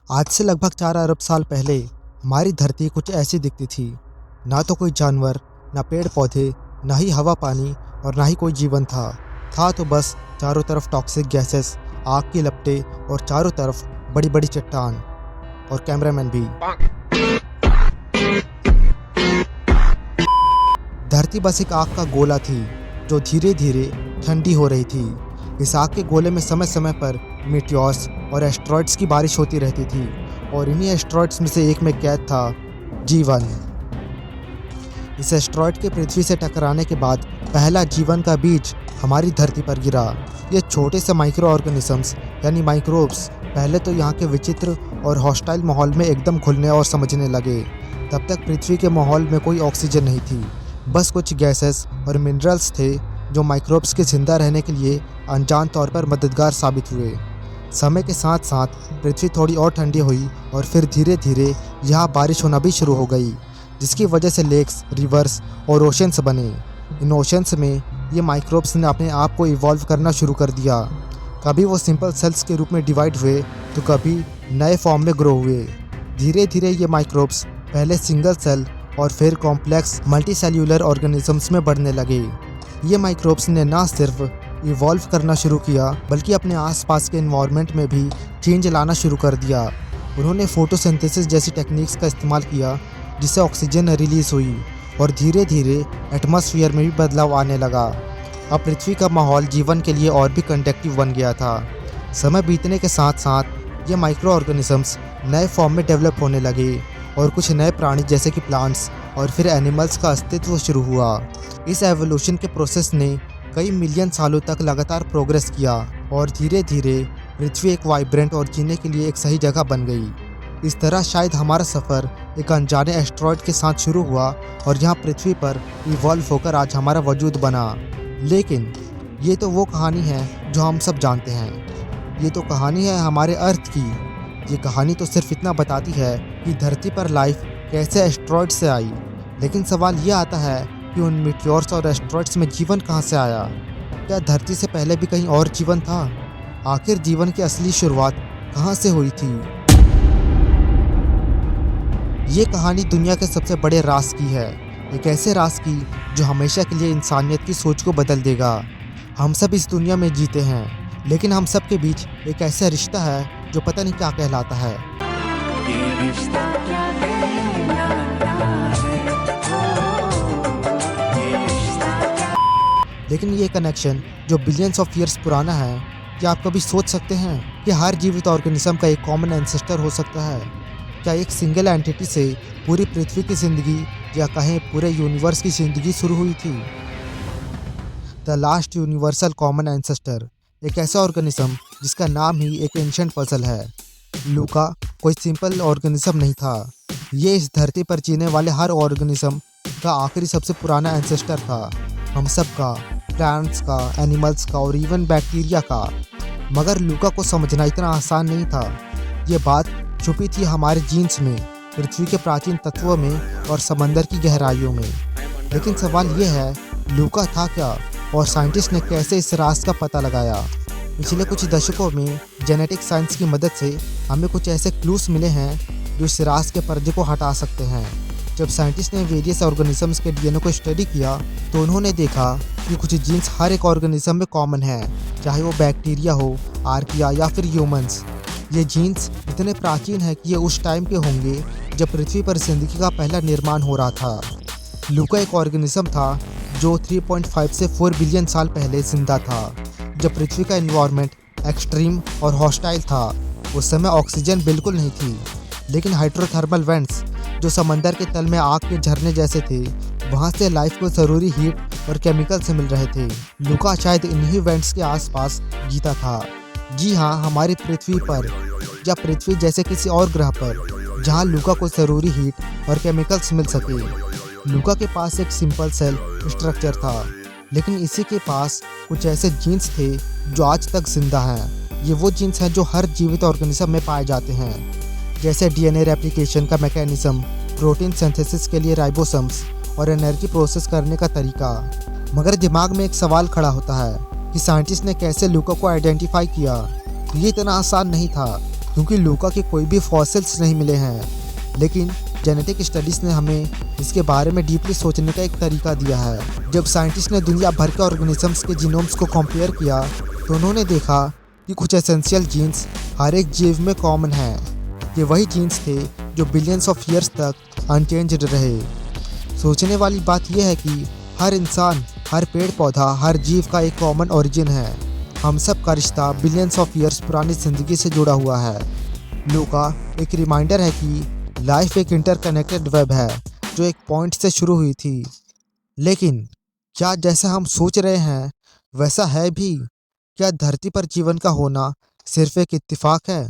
आज से लगभग 4 अरब साल पहले हमारी धरती कुछ ऐसी दिखती थी। ना तो कोई जानवर, ना पेड़ पौधे, ना ही हवा पानी और ना ही कोई जीवन था तो बस चारों तरफ टॉक्सिक गैसेस, आग की लपटें और चारों तरफ बड़ी बड़ी चट्टान और कैमरामैन भी। धरती बस एक आग का गोला थी जो धीरे धीरे ठंडी हो रही थी। इस आग के गोले में समय समय पर मीटियोर्स और एस्ट्रॉइड्स की बारिश होती रहती थी और इन्हीं एस्ट्रॉइड्स में से एक में कैद था जीवन। इस एस्ट्रॉइड के पृथ्वी से टकराने के बाद पहला जीवन का बीज हमारी धरती पर गिरा। ये छोटे से माइक्रो ऑर्गेनिजम्स यानी माइक्रोब्स पहले तो यहाँ के विचित्र और हॉस्टाइल माहौल में एकदम घुलने और समझने लगे। तब तक पृथ्वी के माहौल में कोई ऑक्सीजन नहीं थी, बस कुछ गैसेस और मिनरल्स थे जो माइक्रोब्स के जिंदा रहने के लिए अनजान तौर पर मददगार साबित हुए। समय के साथ साथ पृथ्वी थोड़ी और ठंडी हुई और फिर धीरे धीरे यहाँ बारिश होना भी शुरू हो गई, जिसकी वजह से लेक्स, रिवर्स और ओशंस बने। इन ओशंस में ये माइक्रोब्स ने अपने आप को इवॉल्व करना शुरू कर दिया। कभी वो सिंपल सेल्स के रूप में डिवाइड हुए तो कभी नए फॉर्म में ग्रो हुए। धीरे धीरे ये माइक्रोब्स पहले सिंगल सेल और फिर कॉम्प्लेक्स मल्टीसेल्यूलर ऑर्गेनिजम्स में बढ़ने लगे। ये माइक्रोब्स ने ना सिर्फ इवॉल्व करना शुरू किया बल्कि अपने आसपास के एनवायरनमेंट में भी चेंज लाना शुरू कर दिया। उन्होंने फोटोसिंथेसिस जैसी टेक्निक्स का इस्तेमाल किया जिससे ऑक्सीजन रिलीज हुई और धीरे धीरे एटमॉस्फेयर में भी बदलाव आने लगा। अब पृथ्वी का माहौल जीवन के लिए और भी कंडक्टिव बन गया था। समय बीतने के साथ साथ ये माइक्रो ऑर्गेनिजम्स नए फॉर्म में डेवलप होने लगे और कुछ नए प्राणी जैसे कि प्लांट्स और फिर एनिमल्स का अस्तित्व शुरू हुआ। इस एवोल्यूशन के प्रोसेस ने कई मिलियन सालों तक लगातार प्रोग्रेस किया और धीरे धीरे पृथ्वी एक वाइब्रेंट और जीने के लिए एक सही जगह बन गई। इस तरह शायद हमारा सफ़र एक अनजाने एस्ट्रॉयड के साथ शुरू हुआ और यहाँ पृथ्वी पर इवॉल्व होकर आज हमारा वजूद बना। लेकिन ये तो वो कहानी है जो हम सब जानते हैं। ये तो कहानी है हमारे अर्थ की। ये कहानी तो सिर्फ इतना बताती है कि धरती पर लाइफ कैसे एस्ट्रॉयड से आई, लेकिन सवाल ये आता है कि उन मीटियोर्स और एस्ट्रॉयड्स में जीवन कहाँ से आया? क्या धरती से पहले भी कहीं और जीवन था? आखिर जीवन की असली शुरुआत कहाँ से हुई थी? ये कहानी दुनिया के सबसे बड़े राज की है, एक ऐसे राज की जो हमेशा के लिए इंसानियत की सोच को बदल देगा। हम सब इस दुनिया में जीते हैं, लेकिन हम सब के बीच एक ऐसा रिश्ता है जो पता नहीं क्या कहलाता है। लेकिन ये कनेक्शन जो बिलियंस ऑफ ईयर्स पुराना है, क्या आप कभी सोच सकते हैं कि हर जीवित ऑर्गेनिज्म का एक कॉमन एंसेस्टर हो सकता है? क्या एक सिंगल एंटिटी से पूरी पृथ्वी की ज़िंदगी या कहें पूरे यूनिवर्स की ज़िंदगी शुरू हुई थी? The last universal common ancestor एक ऐसा ऑर्गेनिज्म जिसका नाम ही एक एंशिएंट पजल है। लूका कोई सिंपल ऑर्गेनिज्म नहीं था। ये इस धरती पर जीने वाले हर ऑर्गेनिज्म का आखिरी सबसे पुराना एंसेस्टर था। हम सब का, प्लांट्स का, एनिमल्स का और इवन बैक्टीरिया का। मगर लूका को समझना इतना आसान नहीं था। ये बात छुपी थी हमारे जीन्स में, पृथ्वी के प्राचीन तत्वों में और समंदर की गहराइयों में। लेकिन सवाल ये है, लूका था क्या और साइंटिस्ट ने कैसे इस राज का पता लगाया? पिछले कुछ दशकों में जेनेटिक साइंस की मदद से हमें कुछ ऐसे क्लूज मिले हैं जो इस राज के पर्दे को हटा सकते हैं। जब साइंटिस्ट ने वेरियस ऑर्गेनिजम्स के डीएनए को स्टडी किया तो उन्होंने देखा कि कुछ जीन्स हर एक ऑर्गेनिज्म में कॉमन है, चाहे वो बैक्टीरिया हो, आर्किया या फिर ह्यूमंस। ये जीन्स इतने प्राचीन है कि ये उस टाइम के होंगे जब पृथ्वी पर जिंदगी का पहला निर्माण हो रहा था। लूका एक ऑर्गेनिज्म था जो 3.5 से 4 बिलियन साल पहले जिंदा था, जब पृथ्वी का एनवायरनमेंट एक्सट्रीम और हॉस्टाइल था। उस समय ऑक्सीजन बिल्कुल नहीं थी, लेकिन हाइड्रोथर्मल वेंट्स जो समंदर के तल में आग के झरने जैसे थे, वहाँ से लाइफ को ज़रूरी हीट और केमिकल से मिल रहे थे। लूका शायद इन्हीं वेंट्स के आसपास जीता था। जी हाँ, हमारी पृथ्वी पर या पृथ्वी जैसे किसी और ग्रह पर जहाँ लूका को ज़रूरी हीट और केमिकल्स मिल सके। लूका के पास एक सिंपल सेल स्ट्रक्चर था, लेकिन इसी के पास कुछ ऐसे जीन्स थे जो आज तक जिंदा हैं। ये वो जीन्स हैं जो हर जीवित ऑर्गेनिज्म में पाए जाते हैं, जैसे डीएनए रेप्लिकेशन का मैकेनिज्म, प्रोटीन सिंथेसिस के लिए राइबोसोम्स और एनर्जी प्रोसेस करने का तरीका। मगर दिमाग में एक सवाल खड़ा होता है कि साइंटिस्ट ने कैसे लूका को आइडेंटिफाई किया? ये इतना आसान नहीं था, क्योंकि लूका के कोई भी फॉसिल्स नहीं मिले हैं। लेकिन जेनेटिक स्टडीज़ ने हमें इसके बारे में डीपली सोचने का एक तरीका दिया है। जब साइंटिस्ट ने दुनिया भर के ऑर्गेनिजम्स के जीनोम्स को कंपेयर किया तो उन्होंने देखा कि कुछ एसेंशियल जीन्स हर एक जीव में कॉमन हैं। ये वही जीन्स थे जो बिलियंस ऑफ ईयर्स तक अनचेंज्ड रहे। सोचने वाली बात यह है कि हर इंसान, हर पेड़ पौधा, हर जीव का एक कॉमन ओरिजिन है। हम सब का रिश्ता बिलियंस ऑफ ईयर्स पुरानी ज़िंदगी से जुड़ा हुआ है। लूका एक रिमाइंडर है कि लाइफ एक इंटरकनेक्टेड वेब है जो एक पॉइंट से शुरू हुई थी। लेकिन क्या जैसा हम सोच रहे हैं वैसा है भी? क्या धरती पर जीवन का होना सिर्फ एक इत्तेफाक है?